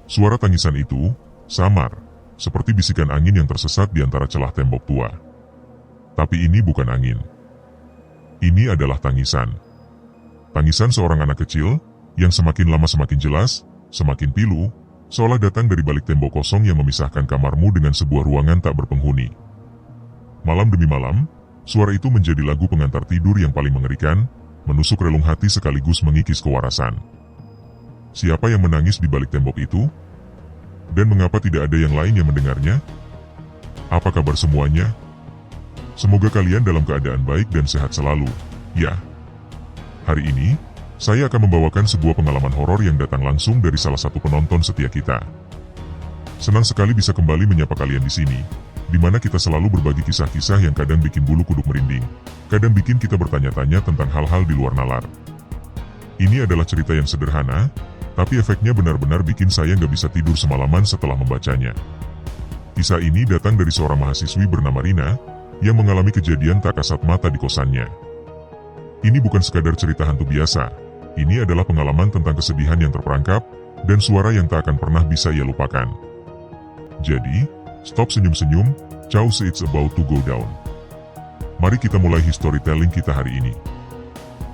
Suara tangisan itu samar, seperti bisikan angin yang tersesat di antara celah tembok tua. Tapi ini bukan angin. Ini adalah tangisan. Tangisan seorang anak kecil, yang semakin lama semakin jelas, semakin pilu, seolah datang dari balik tembok kosong yang memisahkan kamarmu dengan sebuah ruangan tak berpenghuni. Malam demi malam, suara itu menjadi lagu pengantar tidur yang paling mengerikan, menusuk relung hati sekaligus mengikis kewarasan. Siapa yang menangis di balik tembok itu? Dan mengapa tidak ada yang lain yang mendengarnya? Apa kabar semuanya? Semoga kalian dalam keadaan baik dan sehat selalu, ya. Hari ini, saya akan membawakan sebuah pengalaman horor yang datang langsung dari salah satu penonton setia kita. Senang sekali bisa kembali menyapa kalian di sini, di mana kita selalu berbagi kisah-kisah yang kadang bikin bulu kuduk merinding, kadang bikin kita bertanya-tanya tentang hal-hal di luar nalar. Ini adalah cerita yang sederhana, tapi efeknya benar-benar bikin saya nggak bisa tidur semalaman setelah membacanya. Kisah ini datang dari seorang mahasiswi bernama Rina, yang mengalami kejadian tak kasat mata di kosannya. Ini bukan sekadar cerita hantu biasa, ini adalah pengalaman tentang kesedihan yang terperangkap, dan suara yang tak akan pernah bisa ia lupakan. Jadi, stop senyum-senyum, Chow it's about to go down. Mari kita mulai storytelling kita hari ini.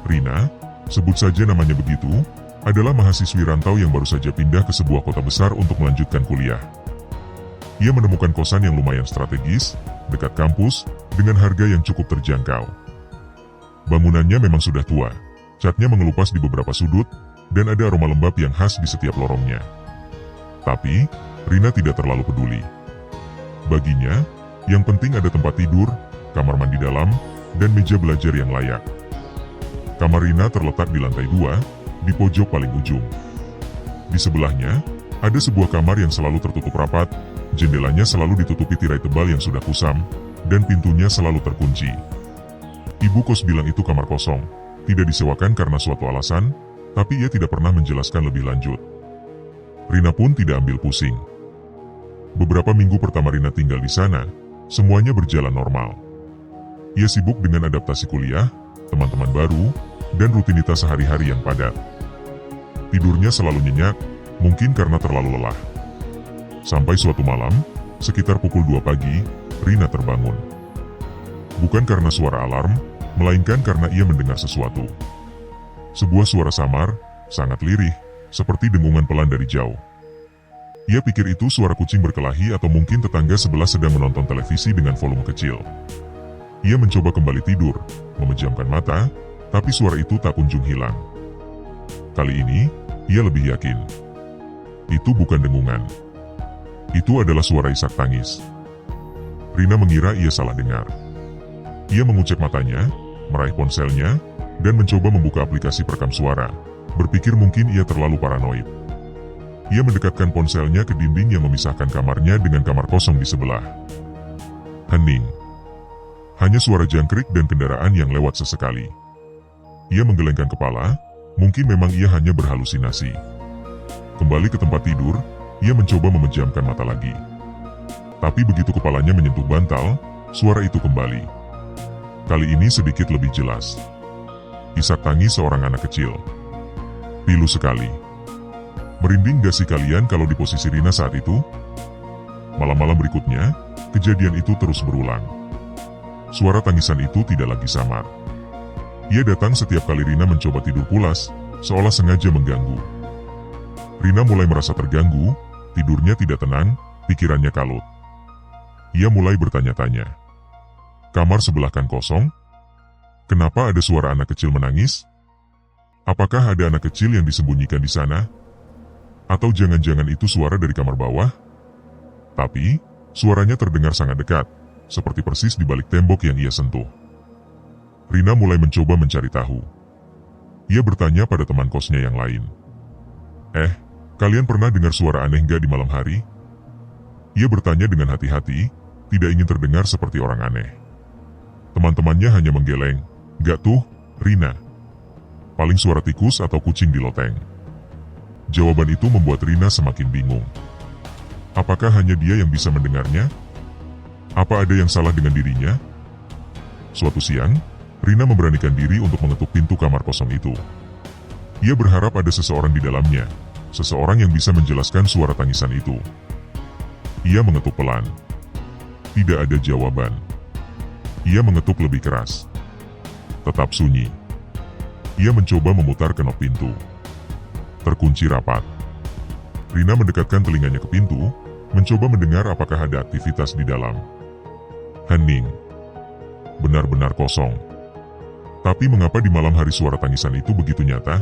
Rina, sebut saja namanya begitu, adalah mahasiswi rantau yang baru saja pindah ke sebuah kota besar untuk melanjutkan kuliah. Ia menemukan kosan yang lumayan strategis, dekat kampus, dengan harga yang cukup terjangkau. Bangunannya memang sudah tua, catnya mengelupas di beberapa sudut, dan ada aroma lembab yang khas di setiap lorongnya. Tapi, Rina tidak terlalu peduli. Baginya, yang penting ada tempat tidur, kamar mandi dalam, dan meja belajar yang layak. Kamar Rina terletak di lantai 2, di pojok paling ujung. Di sebelahnya, ada sebuah kamar yang selalu tertutup rapat, jendelanya selalu ditutupi tirai tebal yang sudah kusam, dan pintunya selalu terkunci. Ibu kos bilang itu kamar kosong, tidak disewakan karena suatu alasan, tapi ia tidak pernah menjelaskan lebih lanjut. Rina pun tidak ambil pusing. Beberapa minggu pertama Rina tinggal di sana, semuanya berjalan normal. Ia sibuk dengan adaptasi kuliah, teman-teman baru, dan rutinitas sehari-hari yang padat. Tidurnya selalu nyenyak, mungkin karena terlalu lelah. Sampai suatu malam, sekitar pukul 2 pagi, Rina terbangun. Bukan karena suara alarm, melainkan karena ia mendengar sesuatu. Sebuah suara samar, sangat lirih, seperti dengungan pelan dari jauh. Ia pikir itu suara kucing berkelahi atau mungkin tetangga sebelah sedang menonton televisi dengan volume kecil. Ia mencoba kembali tidur, memejamkan mata, tapi suara itu tak kunjung hilang. Kali ini, ia lebih yakin. Itu bukan dengungan. Itu adalah suara isak tangis. Rina mengira ia salah dengar. Ia mengucek matanya, meraih ponselnya, dan mencoba membuka aplikasi perekam suara, berpikir mungkin ia terlalu paranoid. Ia mendekatkan ponselnya ke dinding yang memisahkan kamarnya dengan kamar kosong di sebelah. Hening. Hanya suara jangkrik dan kendaraan yang lewat sesekali. Ia menggelengkan kepala, mungkin memang ia hanya berhalusinasi. Kembali ke tempat tidur, ia mencoba memejamkan mata lagi. Tapi begitu kepalanya menyentuh bantal, suara itu kembali. Kali ini sedikit lebih jelas. Isak tangis seorang anak kecil. Pilu sekali. Merinding gak sih kalian kalau di posisi Rina saat itu? Malam-malam berikutnya, kejadian itu terus berulang. Suara tangisan itu tidak lagi samar. Ia datang setiap kali Rina mencoba tidur pulas, seolah sengaja mengganggu. Rina mulai merasa terganggu, tidurnya tidak tenang, pikirannya kalut. Ia mulai bertanya-tanya. Kamar sebelah kan kosong? Kenapa ada suara anak kecil menangis? Apakah ada anak kecil yang disembunyikan di sana? Atau jangan-jangan itu suara dari kamar bawah? Tapi, suaranya terdengar sangat dekat, seperti persis di balik tembok yang ia sentuh. Rina mulai mencoba mencari tahu. Ia bertanya pada teman kosnya yang lain. Kalian pernah dengar suara aneh nggak di malam hari? Ia bertanya dengan hati-hati, tidak ingin terdengar seperti orang aneh. Teman-temannya hanya menggeleng. Nggak tuh, Rina. Paling suara tikus atau kucing di loteng. Jawaban itu membuat Rina semakin bingung. Apakah hanya dia yang bisa mendengarnya? Apa ada yang salah dengan dirinya? Suatu siang, Rina memberanikan diri untuk mengetuk pintu kamar kosong itu. Ia berharap ada seseorang di dalamnya, seseorang yang bisa menjelaskan suara tangisan itu. Ia mengetuk pelan. Tidak ada jawaban. Ia mengetuk lebih keras. Tetap sunyi. Ia mencoba memutar kenop pintu. Terkunci rapat. Rina mendekatkan telinganya ke pintu, mencoba mendengar apakah ada aktivitas di dalam. Hening. Benar-benar kosong. Tapi mengapa di malam hari suara tangisan itu begitu nyata?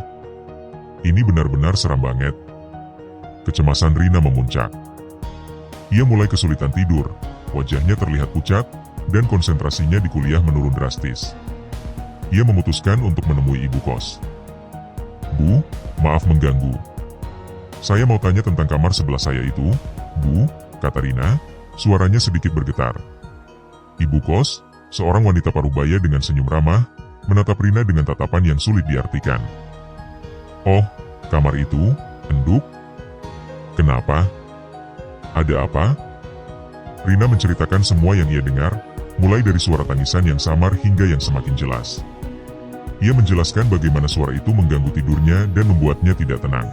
Ini benar-benar seram banget. Kecemasan Rina memuncak. Ia mulai kesulitan tidur, wajahnya terlihat pucat, dan konsentrasinya di kuliah menurun drastis. Ia memutuskan untuk menemui ibu kos. Bu, maaf mengganggu. Saya mau tanya tentang kamar sebelah saya itu, Bu, kata Rina, suaranya sedikit bergetar. Ibu kos, seorang wanita parubaya dengan senyum ramah, menatap Rina dengan tatapan yang sulit diartikan. Oh, kamar itu, enduk? Kenapa? Ada apa? Rina menceritakan semua yang ia dengar, mulai dari suara tangisan yang samar hingga yang semakin jelas. Ia menjelaskan bagaimana suara itu mengganggu tidurnya dan membuatnya tidak tenang.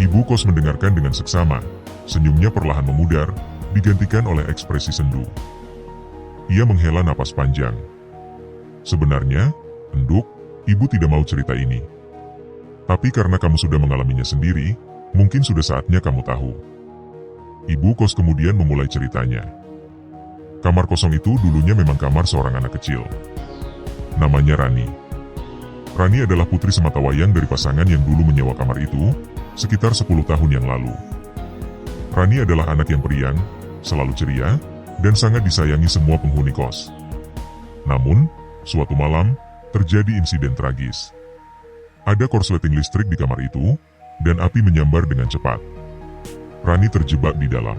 Ibu kos mendengarkan dengan seksama, senyumnya perlahan memudar, digantikan oleh ekspresi sendu. Ia menghela napas panjang. Sebenarnya, enduk, ibu tidak mau cerita ini. Tapi karena kamu sudah mengalaminya sendiri, mungkin sudah saatnya kamu tahu. Ibu kos kemudian memulai ceritanya. Kamar kosong itu dulunya memang kamar seorang anak kecil. Namanya Rani. Rani adalah putri sematawayang dari pasangan yang dulu menyewa kamar itu, sekitar 10 tahun yang lalu. Rani adalah anak yang periang, selalu ceria, dan sangat disayangi semua penghuni kos. Namun, suatu malam, terjadi insiden tragis. Ada korsleting listrik di kamar itu, dan api menyambar dengan cepat. Rani terjebak di dalam.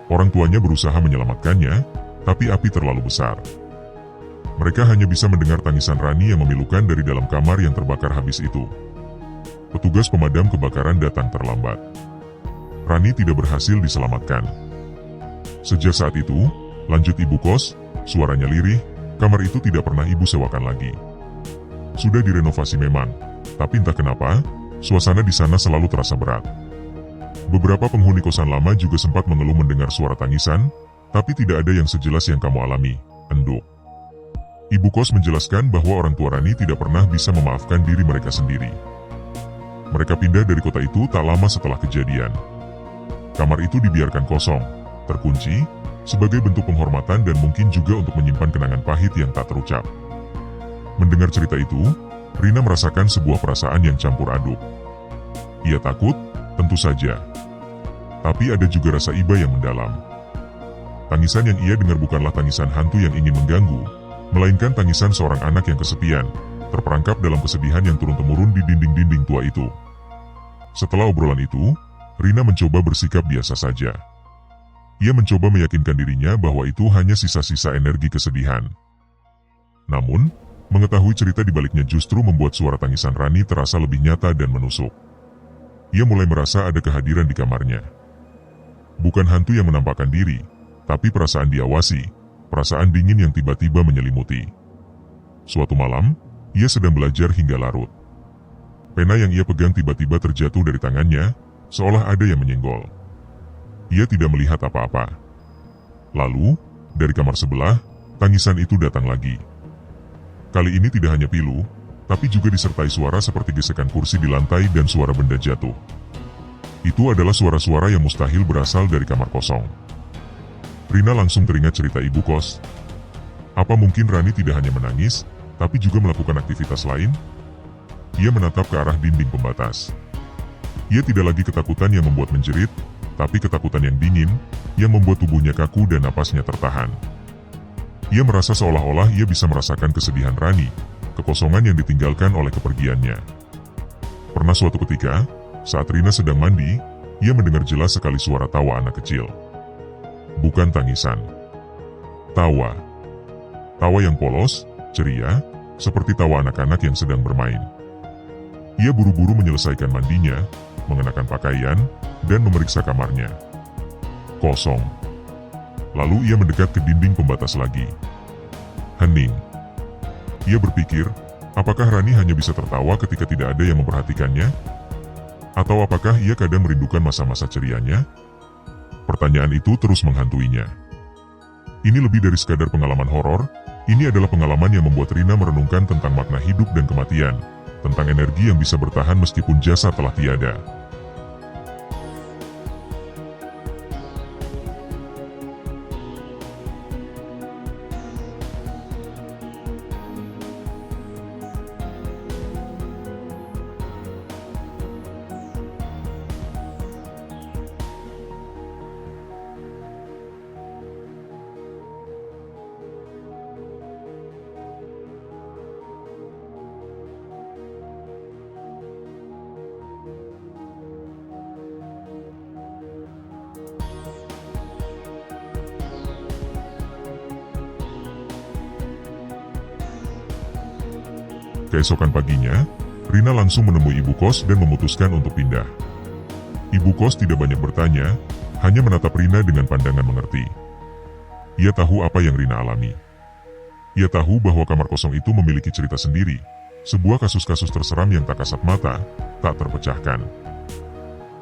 Orang tuanya berusaha menyelamatkannya, tapi api terlalu besar. Mereka hanya bisa mendengar tangisan Rani yang memilukan dari dalam kamar yang terbakar habis itu. Petugas pemadam kebakaran datang terlambat. Rani tidak berhasil diselamatkan. Sejak saat itu, lanjut ibu kos, suaranya lirih, kamar itu tidak pernah ibu sewakan lagi. Sudah direnovasi memang, tapi entah kenapa, suasana di sana selalu terasa berat. Beberapa penghuni kosan lama juga sempat mengeluh mendengar suara tangisan, tapi tidak ada yang sejelas yang kamu alami, enduk. Ibu kos menjelaskan bahwa orang tua Rani tidak pernah bisa memaafkan diri mereka sendiri. Mereka pindah dari kota itu tak lama setelah kejadian. Kamar itu dibiarkan kosong, terkunci, sebagai bentuk penghormatan dan mungkin juga untuk menyimpan kenangan pahit yang tak terucap. Mendengar cerita itu, Rina merasakan sebuah perasaan yang campur aduk. Ia takut, tentu saja. Tapi ada juga rasa iba yang mendalam. Tangisan yang ia dengar bukanlah tangisan hantu yang ingin mengganggu, melainkan tangisan seorang anak yang kesepian, terperangkap dalam kesedihan yang turun-temurun di dinding-dinding tua itu. Setelah obrolan itu, Rina mencoba bersikap biasa saja. Ia mencoba meyakinkan dirinya bahwa itu hanya sisa-sisa energi kesedihan. Namun, mengetahui cerita di baliknya justru membuat suara tangisan Rani terasa lebih nyata dan menusuk. Ia mulai merasa ada kehadiran di kamarnya. Bukan hantu yang menampakkan diri, tapi perasaan diawasi, perasaan dingin yang tiba-tiba menyelimuti. Suatu malam, ia sedang belajar hingga larut. Pena yang ia pegang tiba-tiba terjatuh dari tangannya, seolah ada yang menyenggol. Ia tidak melihat apa-apa. Lalu, dari kamar sebelah, tangisan itu datang lagi. Kali ini tidak hanya pilu, tapi juga disertai suara seperti gesekan kursi di lantai dan suara benda jatuh. Itu adalah suara-suara yang mustahil berasal dari kamar kosong. Rina langsung teringat cerita ibu kos. Apa mungkin Rani tidak hanya menangis, tapi juga melakukan aktivitas lain? Ia menatap ke arah dinding pembatas. Ia tidak lagi ketakutan yang membuat menjerit, tapi ketakutan yang dingin, yang membuat tubuhnya kaku dan napasnya tertahan. Ia merasa seolah-olah ia bisa merasakan kesedihan Rani, kekosongan yang ditinggalkan oleh kepergiannya. Pernah suatu ketika, saat Rina sedang mandi, ia mendengar jelas sekali suara tawa anak kecil. Bukan tangisan. Tawa. Tawa yang polos, ceria, seperti tawa anak-anak yang sedang bermain. Ia buru-buru menyelesaikan mandinya, mengenakan pakaian, dan memeriksa kamarnya. Kosong. Lalu ia mendekat ke dinding pembatas lagi. Hening. Ia berpikir, apakah Rani hanya bisa tertawa ketika tidak ada yang memperhatikannya? Atau apakah ia kadang merindukan masa-masa cerianya? Pertanyaan itu terus menghantuinya. Ini lebih dari sekadar pengalaman horor, ini adalah pengalaman yang membuat Rina merenungkan tentang makna hidup dan kematian, tentang energi yang bisa bertahan meskipun jasad telah tiada. Keesokan paginya, Rina langsung menemui ibu kos dan memutuskan untuk pindah. Ibu kos tidak banyak bertanya, hanya menatap Rina dengan pandangan mengerti. Ia tahu apa yang Rina alami. Ia tahu bahwa kamar kosong itu memiliki cerita sendiri, sebuah kasus-kasus terseram yang tak kasat mata, tak terpecahkan.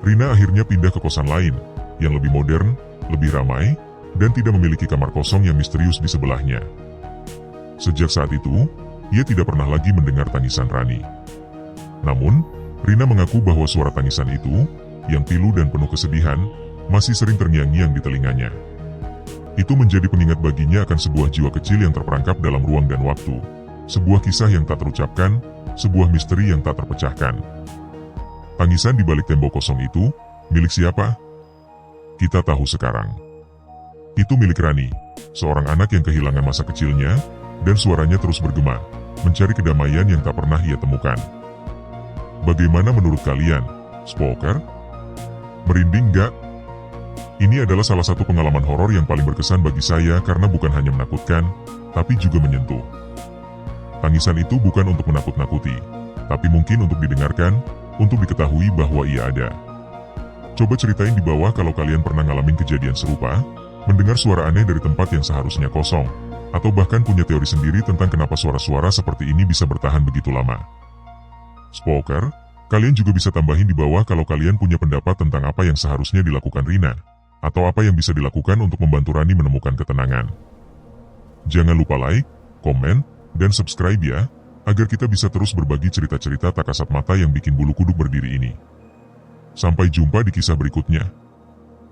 Rina akhirnya pindah ke kosan lain, yang lebih modern, lebih ramai, dan tidak memiliki kamar kosong yang misterius di sebelahnya. Sejak saat itu, ia tidak pernah lagi mendengar tangisan Rani. Namun, Rina mengaku bahwa suara tangisan itu, yang pilu dan penuh kesedihan, masih sering terngiang-ngiang di telinganya. Itu menjadi pengingat baginya akan sebuah jiwa kecil yang terperangkap dalam ruang dan waktu. Sebuah kisah yang tak terucapkan, sebuah misteri yang tak terpecahkan. Tangisan di balik tembok kosong itu, milik siapa? Kita tahu sekarang. Itu milik Rani, seorang anak yang kehilangan masa kecilnya, dan suaranya terus bergema, mencari kedamaian yang tak pernah ia temukan. Bagaimana menurut kalian, Spooker? Merinding gak? Ini adalah salah satu pengalaman horor yang paling berkesan bagi saya karena bukan hanya menakutkan, tapi juga menyentuh. Tangisan itu bukan untuk menakut-nakuti, tapi mungkin untuk didengarkan, untuk diketahui bahwa ia ada. Coba ceritain di bawah kalau kalian pernah ngalamin kejadian serupa, mendengar suara aneh dari tempat yang seharusnya kosong, atau bahkan punya teori sendiri tentang kenapa suara-suara seperti ini bisa bertahan begitu lama. Spooker, kalian juga bisa tambahin di bawah kalau kalian punya pendapat tentang apa yang seharusnya dilakukan Rina, atau apa yang bisa dilakukan untuk membantu Rani menemukan ketenangan. Jangan lupa like, komen, dan subscribe ya, agar kita bisa terus berbagi cerita-cerita tak kasat mata yang bikin bulu kuduk berdiri ini. Sampai jumpa di kisah berikutnya.